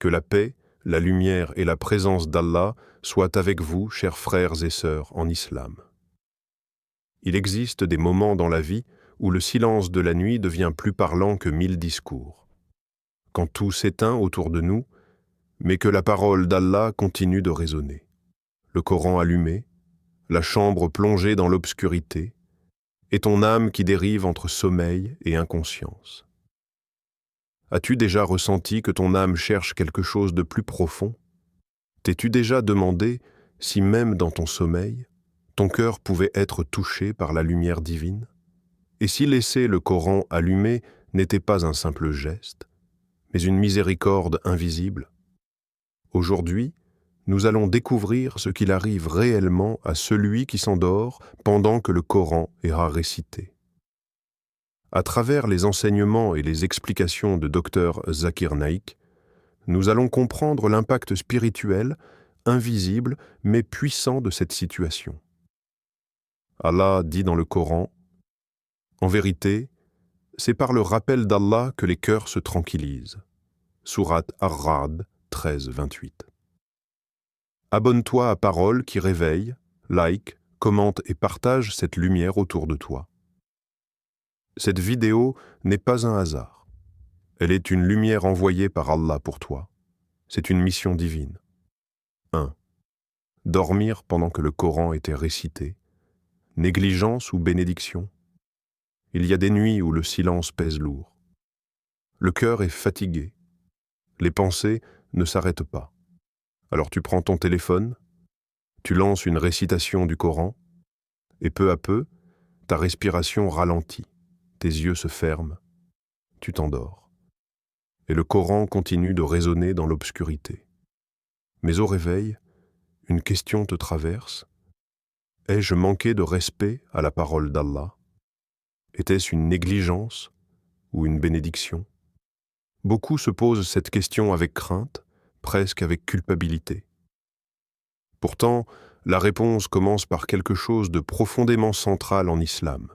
Que la paix, la lumière et la présence d'Allah soient avec vous, chers frères et sœurs en islam. Il existe des moments dans la vie où le silence de la nuit devient plus parlant que 1000 discours. Quand tout s'éteint autour de nous, mais que la parole d'Allah continue de résonner. Le Coran allumé, la chambre plongée dans l'obscurité, et ton âme qui dérive entre sommeil et inconscience. As-tu déjà ressenti que ton âme cherche quelque chose de plus profond? T'es-tu déjà demandé si même dans ton sommeil, ton cœur pouvait être touché par la lumière divine? Et si laisser le Coran allumé n'était pas un simple geste, mais une miséricorde invisible? Aujourd'hui, nous allons découvrir ce qu'il arrive réellement à celui qui s'endort pendant que le Coran est récité. À travers les enseignements et les explications de Dr Zakir Naik, nous allons comprendre l'impact spirituel, invisible mais puissant de cette situation. Allah dit dans le Coran, « En vérité, c'est par le rappel d'Allah que les cœurs se tranquillisent. » Sourate Ar-Ra'd 13-28. Abonne-toi à Paroles qui réveillent, like, commente et partage cette lumière autour de toi. Cette vidéo n'est pas un hasard. Elle est une lumière envoyée par Allah pour toi. C'est une mission divine. 1. Dormir pendant que le Coran était récité. Négligence ou bénédiction? Il y a des nuits où le silence pèse lourd. Le cœur est fatigué. Les pensées ne s'arrêtent pas. Alors tu prends ton téléphone, tu lances une récitation du Coran, et peu à peu, ta respiration ralentit, tes yeux se ferment, tu t'endors. Et le Coran continue de résonner dans l'obscurité. Mais au réveil, une question te traverse. Ai-je manqué de respect à la parole d'Allah? Était-ce une négligence ou une bénédiction? Beaucoup se posent cette question avec crainte, presque avec culpabilité. Pourtant, la réponse commence par quelque chose de profondément central en islam,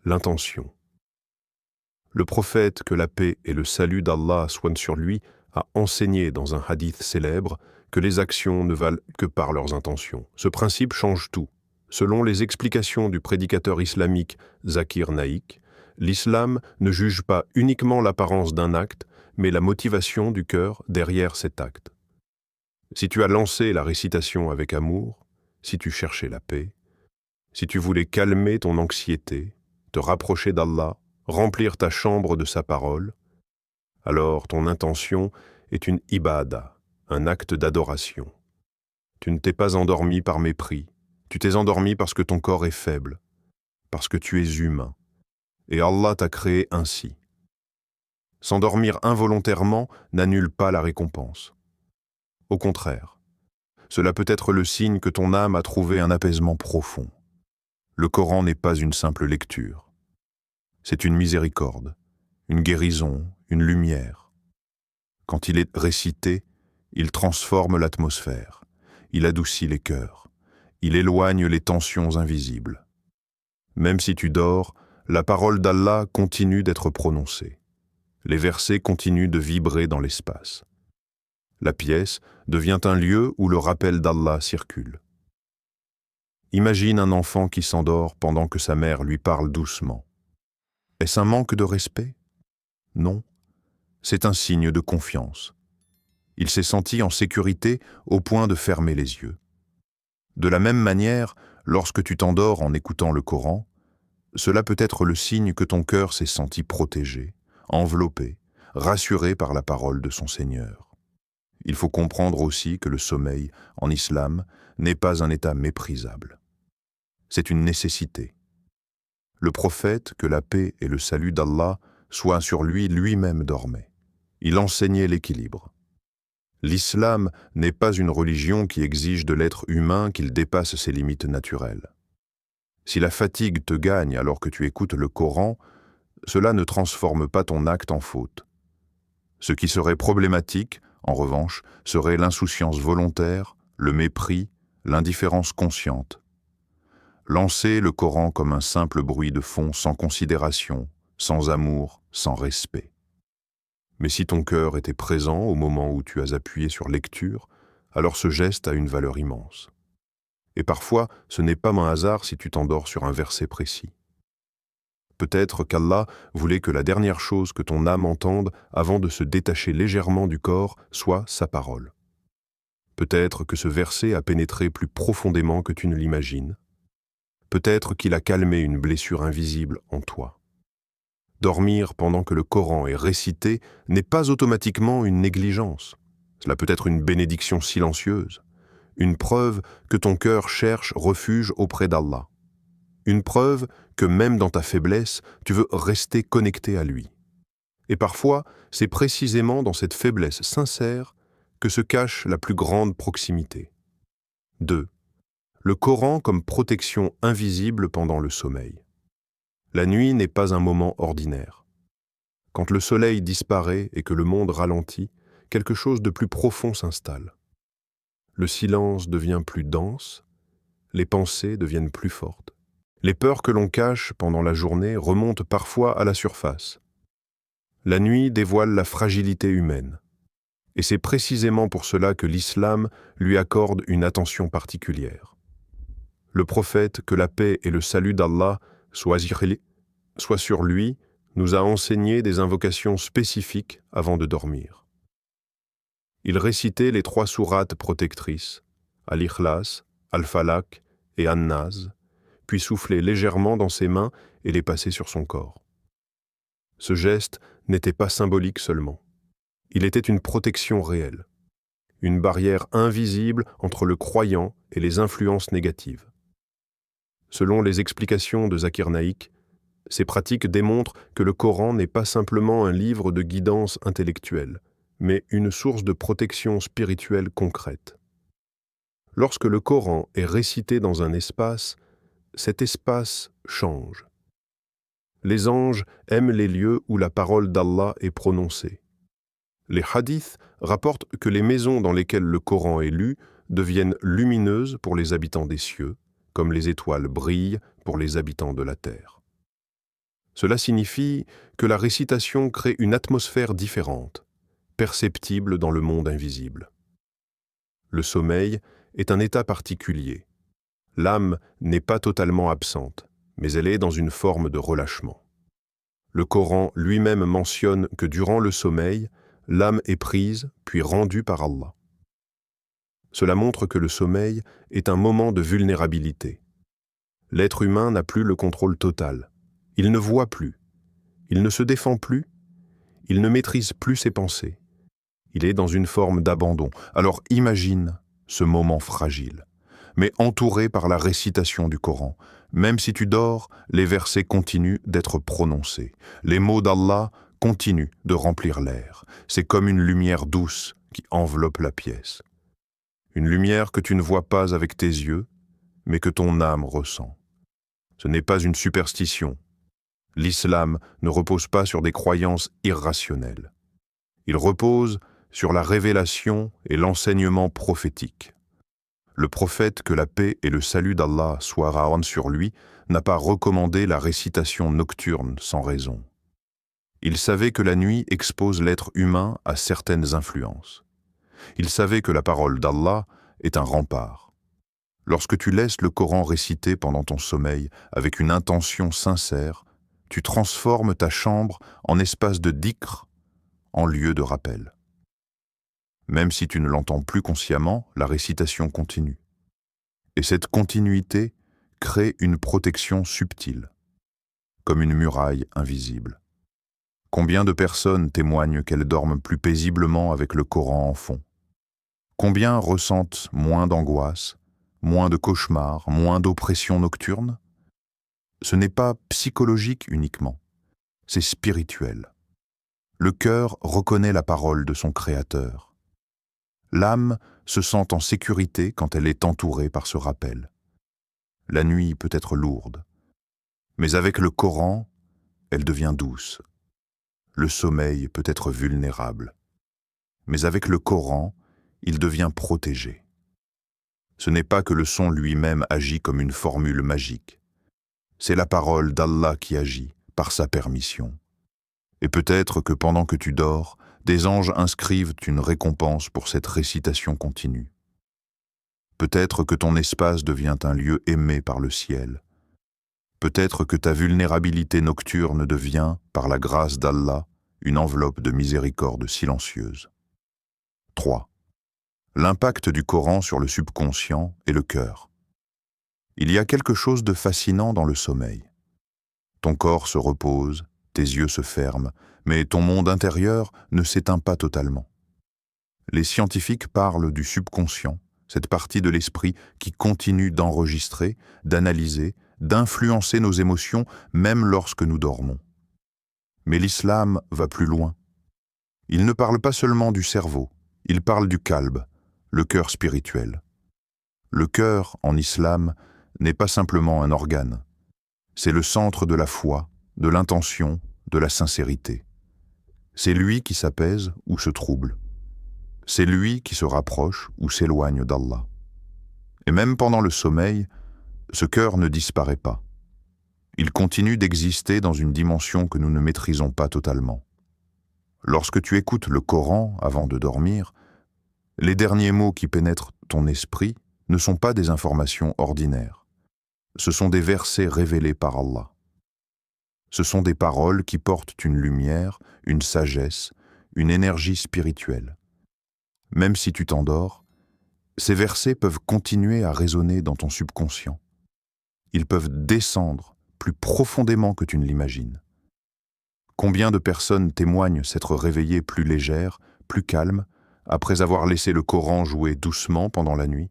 l'intention. Le prophète, que la paix et le salut d'Allah soient sur lui, a enseigné dans un hadith célèbre que les actions ne valent que par leurs intentions. Ce principe change tout. Selon les explications du prédicateur islamique Zakir Naik, l'islam ne juge pas uniquement l'apparence d'un acte, mais la motivation du cœur derrière cet acte. Si tu as lancé la récitation avec amour, si tu cherchais la paix, si tu voulais calmer ton anxiété, te rapprocher d'Allah, remplir ta chambre de sa parole, alors ton intention est une ibada, un acte d'adoration. Tu ne t'es pas endormi par mépris, tu t'es endormi parce que ton corps est faible, parce que tu es humain, et Allah t'a créé ainsi. S'endormir involontairement n'annule pas la récompense. Au contraire, cela peut être le signe que ton âme a trouvé un apaisement profond. Le Coran n'est pas une simple lecture. C'est une miséricorde, une guérison, une lumière. Quand il est récité, il transforme l'atmosphère, il adoucit les cœurs, il éloigne les tensions invisibles. Même si tu dors, la parole d'Allah continue d'être prononcée. Les versets continuent de vibrer dans l'espace. La pièce devient un lieu où le rappel d'Allah circule. Imagine un enfant qui s'endort pendant que sa mère lui parle doucement. Est-ce un manque de respect? Non, c'est un signe de confiance. Il s'est senti en sécurité au point de fermer les yeux. De la même manière, lorsque tu t'endors en écoutant le Coran, cela peut être le signe que ton cœur s'est senti protégé, enveloppé, rassuré par la parole de son Seigneur. Il faut comprendre aussi que le sommeil, en islam, n'est pas un état méprisable. C'est une nécessité. Le prophète, que la paix et le salut d'Allah soient sur lui, lui-même dormait. Il enseignait l'équilibre. L'islam n'est pas une religion qui exige de l'être humain qu'il dépasse ses limites naturelles. Si la fatigue te gagne alors que tu écoutes le Coran, cela ne transforme pas ton acte en faute. Ce qui serait problématique, en revanche, serait l'insouciance volontaire, le mépris, l'indifférence consciente. Lancer le Coran comme un simple bruit de fond sans considération, sans amour, sans respect. Mais si ton cœur était présent au moment où tu as appuyé sur lecture, alors ce geste a une valeur immense. Et parfois, ce n'est pas un hasard si tu t'endors sur un verset précis. Peut-être qu'Allah voulait que la dernière chose que ton âme entende avant de se détacher légèrement du corps soit sa parole. Peut-être que ce verset a pénétré plus profondément que tu ne l'imagines. Peut-être qu'il a calmé une blessure invisible en toi. Dormir pendant que le Coran est récité n'est pas automatiquement une négligence. Cela peut être une bénédiction silencieuse, une preuve que ton cœur cherche refuge auprès d'Allah. Une preuve que même dans ta faiblesse, tu veux rester connecté à lui. Et parfois, c'est précisément dans cette faiblesse sincère que se cache la plus grande proximité. 2. Le Coran comme protection invisible pendant le sommeil. La nuit n'est pas un moment ordinaire. Quand le soleil disparaît et que le monde ralentit, quelque chose de plus profond s'installe. Le silence devient plus dense, les pensées deviennent plus fortes. Les peurs que l'on cache pendant la journée remontent parfois à la surface. La nuit dévoile la fragilité humaine. Et c'est précisément pour cela que l'islam lui accorde une attention particulière. Le prophète, que la paix et le salut d'Allah soient sur lui, nous a enseigné des invocations spécifiques avant de dormir. Il récitait les 3 sourates protectrices, Al-Ikhlas, Al-Falaq et An-Nas, puis soufflait légèrement dans ses mains et les passait sur son corps. Ce geste n'était pas symbolique seulement. Il était une protection réelle, une barrière invisible entre le croyant et les influences négatives. Selon les explications de Zakir Naik, ces pratiques démontrent que le Coran n'est pas simplement un livre de guidance intellectuelle, mais une source de protection spirituelle concrète. Lorsque le Coran est récité dans un espace, cet espace change. Les anges aiment les lieux où la parole d'Allah est prononcée. Les hadiths rapportent que les maisons dans lesquelles le Coran est lu deviennent lumineuses pour les habitants des cieux, comme les étoiles brillent pour les habitants de la terre. Cela signifie que la récitation crée une atmosphère différente, perceptible dans le monde invisible. Le sommeil est un état particulier. L'âme n'est pas totalement absente, mais elle est dans une forme de relâchement. Le Coran lui-même mentionne que durant le sommeil, l'âme est prise puis rendue par Allah. Cela montre que le sommeil est un moment de vulnérabilité. L'être humain n'a plus le contrôle total. Il ne voit plus. Il ne se défend plus. Il ne maîtrise plus ses pensées. Il est dans une forme d'abandon. Alors imagine ce moment fragile, mais entouré par la récitation du Coran. Même si tu dors, les versets continuent d'être prononcés. Les mots d'Allah continuent de remplir l'air. C'est comme une lumière douce qui enveloppe la pièce. Une lumière que tu ne vois pas avec tes yeux, mais que ton âme ressent. Ce n'est pas une superstition. L'islam ne repose pas sur des croyances irrationnelles. Il repose sur la révélation et l'enseignement prophétique. Le prophète, que la paix et le salut d'Allah soient sur lui, n'a pas recommandé la récitation nocturne sans raison. Il savait que la nuit expose l'être humain à certaines influences. Il savait que la parole d'Allah est un rempart. Lorsque tu laisses le Coran réciter pendant ton sommeil avec une intention sincère, tu transformes ta chambre en espace de dhikr, en lieu de rappel. Même si tu ne l'entends plus consciemment, la récitation continue. Et cette continuité crée une protection subtile, comme une muraille invisible. Combien de personnes témoignent qu'elles dorment plus paisiblement avec le Coran en fond? Combien ressentent moins d'angoisse, moins de cauchemars, moins d'oppression nocturne? Ce n'est pas psychologique uniquement, c'est spirituel. Le cœur reconnaît la parole de son Créateur. L'âme se sent en sécurité quand elle est entourée par ce rappel. La nuit peut être lourde, mais avec le Coran, elle devient douce. Le sommeil peut être vulnérable, mais avec le Coran, il devient protégé. Ce n'est pas que le son lui-même agit comme une formule magique. C'est la parole d'Allah qui agit, par sa permission. Et peut-être que pendant que tu dors, des anges inscrivent une récompense pour cette récitation continue. Peut-être que ton espace devient un lieu aimé par le ciel. Peut-être que ta vulnérabilité nocturne devient, par la grâce d'Allah, une enveloppe de miséricorde silencieuse. 3. L'impact du Coran sur le subconscient et le cœur. Il y a quelque chose de fascinant dans le sommeil. Ton corps se repose, tes yeux se ferment, mais ton monde intérieur ne s'éteint pas totalement. Les scientifiques parlent du subconscient, cette partie de l'esprit qui continue d'enregistrer, d'analyser, d'influencer nos émotions même lorsque nous dormons. Mais l'islam va plus loin. Il ne parle pas seulement du cerveau, il parle du qalb, le cœur spirituel. Le cœur, en islam, n'est pas simplement un organe. C'est le centre de la foi, de l'intention, de la sincérité. C'est lui qui s'apaise ou se trouble. C'est lui qui se rapproche ou s'éloigne d'Allah. Et même pendant le sommeil, ce cœur ne disparaît pas. Il continue d'exister dans une dimension que nous ne maîtrisons pas totalement. Lorsque tu écoutes le Coran avant de dormir, les derniers mots qui pénètrent ton esprit ne sont pas des informations ordinaires. Ce sont des versets révélés par Allah. Ce sont des paroles qui portent une lumière, une sagesse, une énergie spirituelle. Même si tu t'endors, ces versets peuvent continuer à résonner dans ton subconscient. Ils peuvent descendre plus profondément que tu ne l'imagines. Combien de personnes témoignent s'être réveillées plus légères, plus calmes, après avoir laissé le Coran jouer doucement pendant la nuit?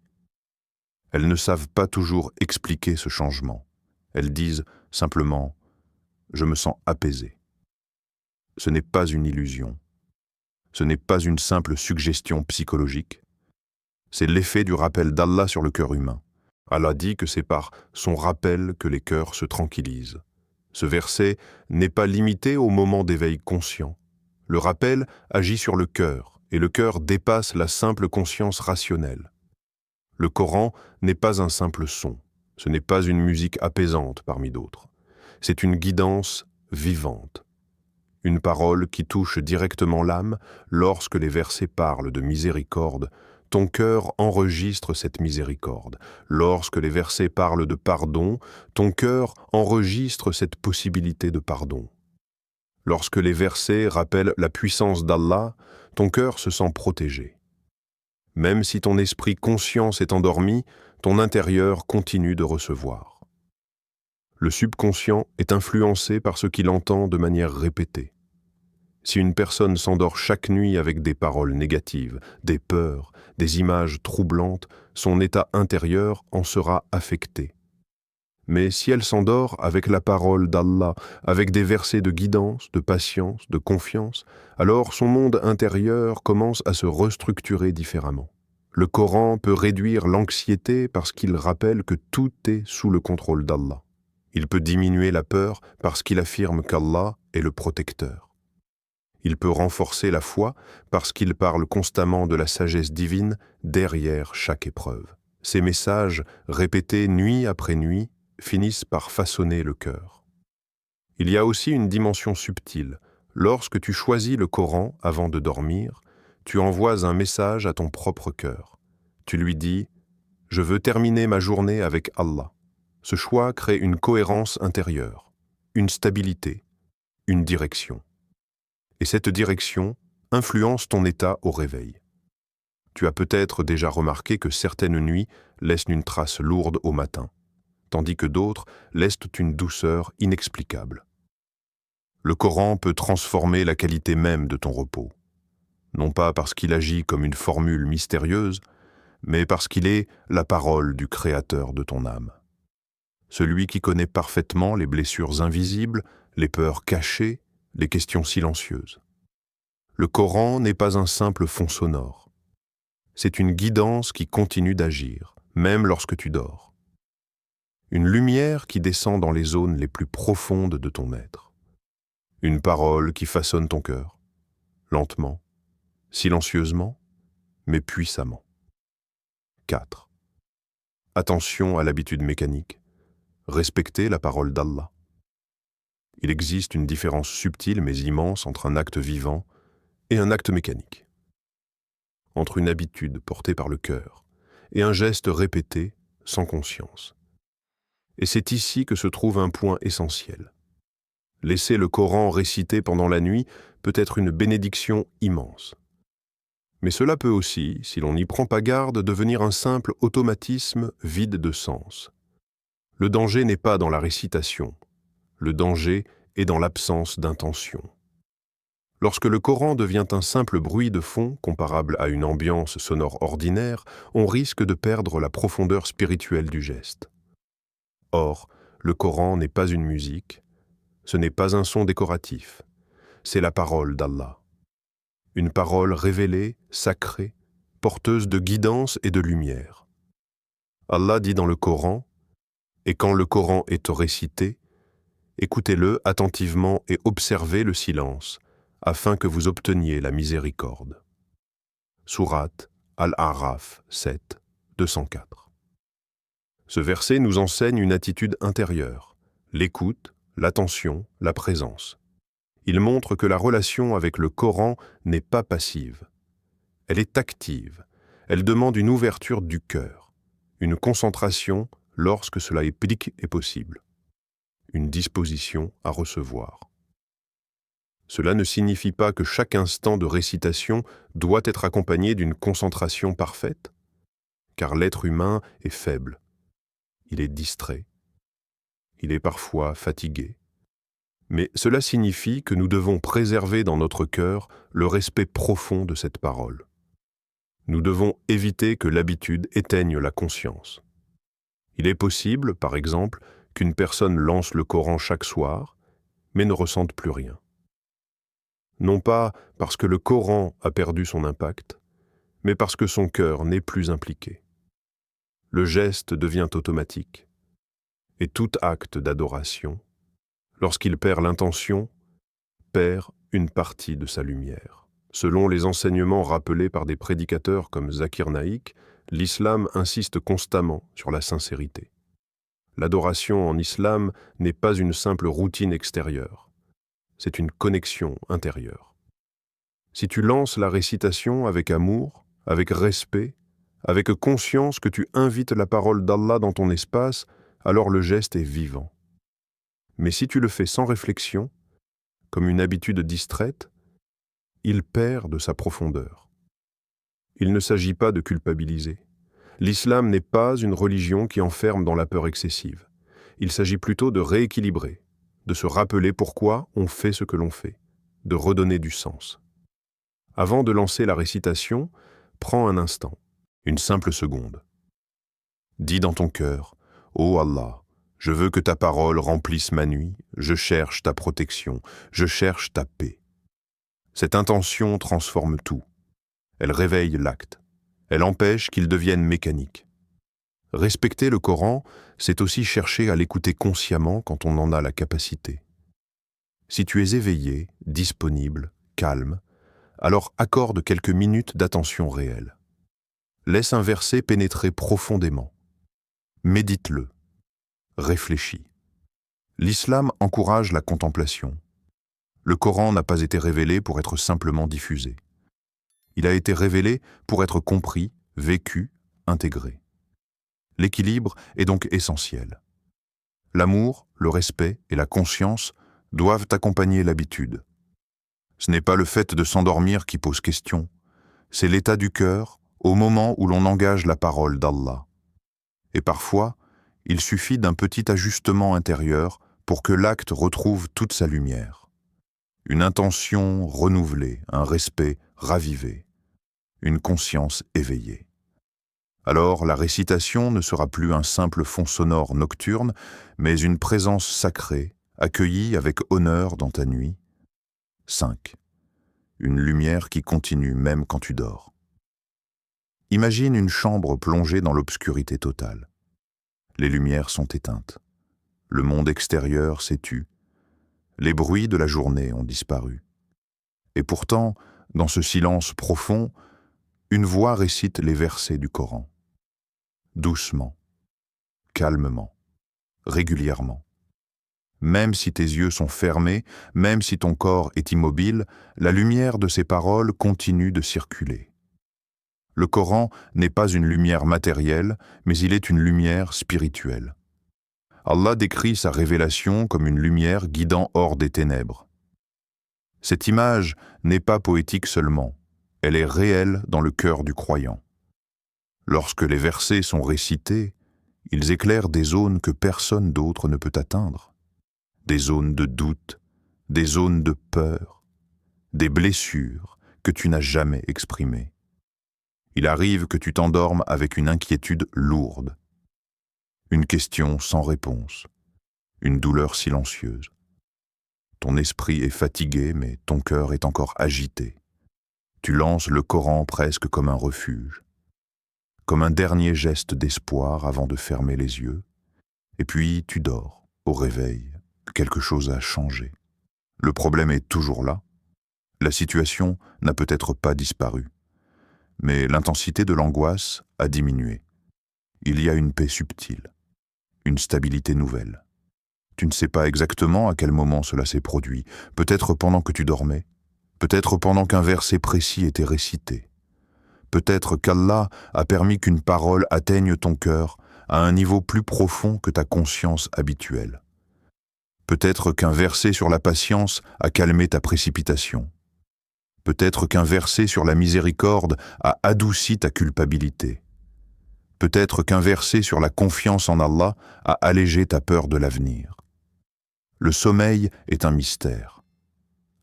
Elles ne savent pas toujours expliquer ce changement. Elles disent simplement « je me sens apaisé ». Ce n'est pas une illusion. Ce n'est pas une simple suggestion psychologique. C'est l'effet du rappel d'Allah sur le cœur humain. Allah dit que c'est par son rappel que les cœurs se tranquillisent. Ce verset n'est pas limité au moment d'éveil conscient. Le rappel agit sur le cœur, et le cœur dépasse la simple conscience rationnelle. Le Coran n'est pas un simple son, ce n'est pas une musique apaisante parmi d'autres. C'est une guidance vivante. Une parole qui touche directement l'âme. Lorsque les versets parlent de miséricorde, ton cœur enregistre cette miséricorde. Lorsque les versets parlent de pardon, ton cœur enregistre cette possibilité de pardon. Lorsque les versets rappellent la puissance d'Allah, ton cœur se sent protégé. Même si ton esprit conscient s'est endormi, ton intérieur continue de recevoir. Le subconscient est influencé par ce qu'il entend de manière répétée. Si une personne s'endort chaque nuit avec des paroles négatives, des peurs, des images troublantes, son état intérieur en sera affecté. Mais si elle s'endort avec la parole d'Allah, avec des versets de guidance, de patience, de confiance, alors son monde intérieur commence à se restructurer différemment. Le Coran peut réduire l'anxiété parce qu'il rappelle que tout est sous le contrôle d'Allah. Il peut diminuer la peur parce qu'il affirme qu'Allah est le protecteur. Il peut renforcer la foi parce qu'il parle constamment de la sagesse divine derrière chaque épreuve. Ces messages, répétés nuit après nuit, finissent par façonner le cœur. Il y a aussi une dimension subtile. Lorsque tu choisis le Coran avant de dormir, tu envoies un message à ton propre cœur. Tu lui dis « Je veux terminer ma journée avec Allah ». Ce choix crée une cohérence intérieure, une stabilité, une direction. Et cette direction influence ton état au réveil. Tu as peut-être déjà remarqué que certaines nuits laissent une trace lourde au matin, tandis que d'autres laissent une douceur inexplicable. Le Coran peut transformer la qualité même de ton repos, non pas parce qu'il agit comme une formule mystérieuse, mais parce qu'il est la parole du Créateur de ton âme. Celui qui connaît parfaitement les blessures invisibles, les peurs cachées, les questions silencieuses. Le Coran n'est pas un simple fond sonore. C'est une guidance qui continue d'agir, même lorsque tu dors. Une lumière qui descend dans les zones les plus profondes de ton être. Une parole qui façonne ton cœur, lentement, silencieusement, mais puissamment. 4. Attention à l'habitude mécanique. Respecter la parole d'Allah. Il existe une différence subtile mais immense entre un acte vivant et un acte mécanique. Entre une habitude portée par le cœur et un geste répété sans conscience. Et c'est ici que se trouve un point essentiel. Laisser le Coran réciter pendant la nuit peut être une bénédiction immense. Mais cela peut aussi, si l'on n'y prend pas garde, devenir un simple automatisme vide de sens. Le danger n'est pas dans la récitation, le danger est dans l'absence d'intention. Lorsque le Coran devient un simple bruit de fond comparable à une ambiance sonore ordinaire, on risque de perdre la profondeur spirituelle du geste. Or, le Coran n'est pas une musique, ce n'est pas un son décoratif, c'est la parole d'Allah. Une parole révélée, sacrée, porteuse de guidance et de lumière. Allah dit dans le Coran, « Et quand le Coran est récité, écoutez-le attentivement et observez le silence, afin que vous obteniez la miséricorde. » Sourate Al-A'raf 7, 204. Ce verset nous enseigne une attitude intérieure, l'écoute, l'attention, la présence. Il montre que la relation avec le Coran n'est pas passive. Elle est active, elle demande une ouverture du cœur, une concentration lorsque cela est possible, une disposition à recevoir. Cela ne signifie pas que chaque instant de récitation doit être accompagné d'une concentration parfaite, car l'être humain est faible, il est distrait, il est parfois fatigué. Mais cela signifie que nous devons préserver dans notre cœur le respect profond de cette parole. Nous devons éviter que l'habitude éteigne la conscience. Il est possible, par exemple, qu'une personne lance le Coran chaque soir, mais ne ressente plus rien. Non pas parce que le Coran a perdu son impact, mais parce que son cœur n'est plus impliqué. Le geste devient automatique, et tout acte d'adoration, lorsqu'il perd l'intention, perd une partie de sa lumière. Selon les enseignements rappelés par des prédicateurs comme Zakir Naik, l'islam insiste constamment sur la sincérité. L'adoration en islam n'est pas une simple routine extérieure. C'est une connexion intérieure. Si tu lances la récitation avec amour, avec respect, avec conscience que tu invites la parole d'Allah dans ton espace, alors le geste est vivant. Mais si tu le fais sans réflexion, comme une habitude distraite, il perd de sa profondeur. Il ne s'agit pas de culpabiliser. L'islam n'est pas une religion qui enferme dans la peur excessive. Il s'agit plutôt de rééquilibrer, de se rappeler pourquoi on fait ce que l'on fait, de redonner du sens. Avant de lancer la récitation, prends un instant, une simple seconde. Dis dans ton cœur, « Ô Allah, je veux que ta parole remplisse ma nuit, je cherche ta protection, je cherche ta paix. » Cette intention transforme tout. Elle réveille l'acte. Elle empêche qu'il devienne mécanique. Respecter le Coran, c'est aussi chercher à l'écouter consciemment quand on en a la capacité. Si tu es éveillé, disponible, calme, alors accorde quelques minutes d'attention réelle. Laisse un verset pénétrer profondément. Médite-le. Réfléchis. L'islam encourage la contemplation. Le Coran n'a pas été révélé pour être simplement diffusé. Il a été révélé pour être compris, vécu, intégré. L'équilibre est donc essentiel. L'amour, le respect et la conscience doivent accompagner l'habitude. Ce n'est pas le fait de s'endormir qui pose question, c'est l'état du cœur au moment où l'on engage la parole d'Allah. Et parfois, il suffit d'un petit ajustement intérieur pour que l'acte retrouve toute sa lumière. Une intention renouvelée, un respect ravivé, une conscience éveillée. Alors la récitation ne sera plus un simple fond sonore nocturne, mais une présence sacrée, accueillie avec honneur dans ta nuit. 5. Une lumière qui continue même quand tu dors. Imagine une chambre plongée dans l'obscurité totale. Les lumières sont éteintes. Le monde extérieur s'est tu. Les bruits de la journée ont disparu. Et pourtant, dans ce silence profond, une voix récite les versets du Coran. Doucement, calmement, régulièrement. Même si tes yeux sont fermés, même si ton corps est immobile, la lumière de ces paroles continue de circuler. Le Coran n'est pas une lumière matérielle, mais il est une lumière spirituelle. Allah décrit sa révélation comme une lumière guidant hors des ténèbres. Cette image n'est pas poétique seulement, elle est réelle dans le cœur du croyant. Lorsque les versets sont récités, ils éclairent des zones que personne d'autre ne peut atteindre. Des zones de doute, des zones de peur, des blessures que tu n'as jamais exprimées. Il arrive que tu t'endormes avec une inquiétude lourde, une question sans réponse, une douleur silencieuse. Ton esprit est fatigué, mais ton cœur est encore agité. Tu lances le Coran presque comme un refuge, comme un dernier geste d'espoir avant de fermer les yeux, et puis tu dors. Au réveil, quelque chose a changé. Le problème est toujours là. La situation n'a peut-être pas disparu, mais l'intensité de l'angoisse a diminué. Il y a une paix subtile, une stabilité nouvelle. Tu ne sais pas exactement à quel moment cela s'est produit, peut-être pendant que tu dormais, peut-être pendant qu'un verset précis était récité. Peut-être qu'Allah a permis qu'une parole atteigne ton cœur à un niveau plus profond que ta conscience habituelle. Peut-être qu'un verset sur la patience a calmé ta précipitation. Peut-être qu'un verset sur la miséricorde a adouci ta culpabilité. Peut-être qu'un verset sur la confiance en Allah a allégé ta peur de l'avenir. Le sommeil est un mystère.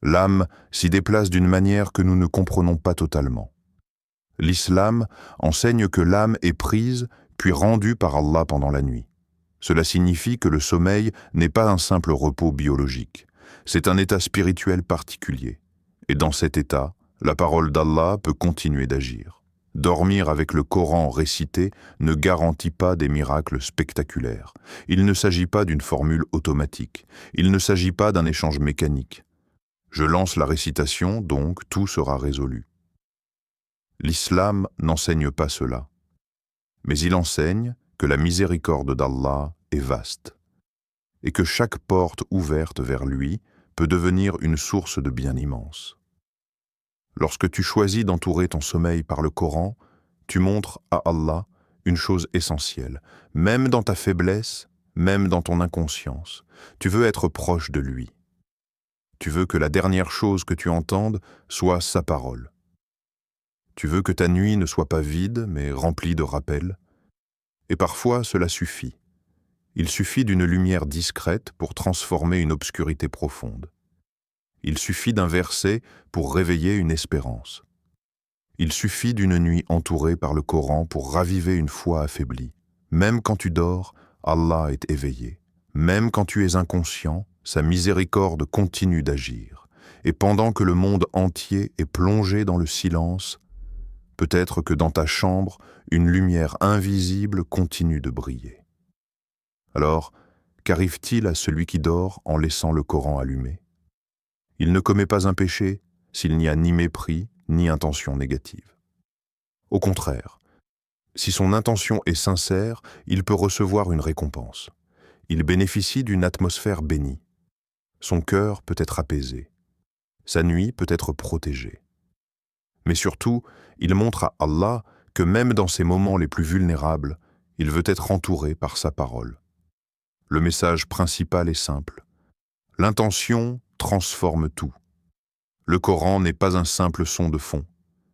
L'âme s'y déplace d'une manière que nous ne comprenons pas totalement. L'islam enseigne que l'âme est prise puis rendue par Allah pendant la nuit. Cela signifie que le sommeil n'est pas un simple repos biologique. C'est un état spirituel particulier. Et dans cet état, la parole d'Allah peut continuer d'agir. Dormir avec le Coran récité ne garantit pas des miracles spectaculaires. Il ne s'agit pas d'une formule automatique. Il ne s'agit pas d'un échange mécanique. Je lance la récitation, donc tout sera résolu. L'islam n'enseigne pas cela. Mais il enseigne que la miséricorde d'Allah est vaste et que chaque porte ouverte vers lui peut devenir une source de bien immense. Lorsque tu choisis d'entourer ton sommeil par le Coran, tu montres à Allah une chose essentielle. Même dans ta faiblesse, même dans ton inconscience, tu veux être proche de lui. Tu veux que la dernière chose que tu entendes soit sa parole. Tu veux que ta nuit ne soit pas vide, mais remplie de rappels. Et parfois, cela suffit. Il suffit d'une lumière discrète pour transformer une obscurité profonde. Il suffit d'un verset pour réveiller une espérance. Il suffit d'une nuit entourée par le Coran pour raviver une foi affaiblie. Même quand tu dors, Allah est éveillé. Même quand tu es inconscient, sa miséricorde continue d'agir. Et pendant que le monde entier est plongé dans le silence, peut-être que dans ta chambre, une lumière invisible continue de briller. Alors, qu'arrive-t-il à celui qui dort en laissant le Coran allumé? Il ne commet pas un péché s'il n'y a ni mépris, ni intention négative. Au contraire, si son intention est sincère, il peut recevoir une récompense. Il bénéficie d'une atmosphère bénie. Son cœur peut être apaisé. Sa nuit peut être protégée. Mais surtout, il montre à Allah que même dans ses moments les plus vulnérables, il veut être entouré par sa parole. Le message principal est simple. L'intention transforme tout. Le Coran n'est pas un simple son de fond.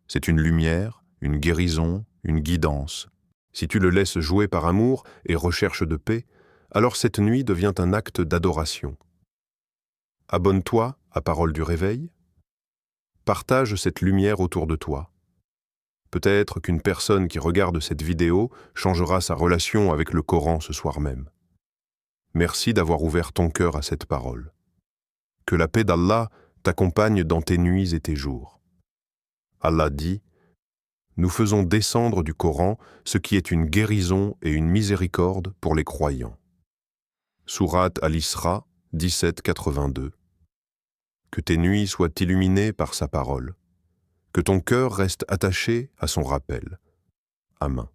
C'est une lumière, une guérison, une guidance. Si tu le laisses jouer par amour et recherche de paix, alors cette nuit devient un acte d'adoration. Abonne-toi à Parole du Réveil. Partage cette lumière autour de toi. Peut-être qu'une personne qui regarde cette vidéo changera sa relation avec le Coran ce soir même. Merci d'avoir ouvert ton cœur à cette parole. Que la paix d'Allah t'accompagne dans tes nuits et tes jours. Allah dit « Nous faisons descendre du Coran ce qui est une guérison et une miséricorde pour les croyants. » Sourate Al-Isra 17-82. Que tes nuits soient illuminées par sa parole. Que ton cœur reste attaché à son rappel. Amen.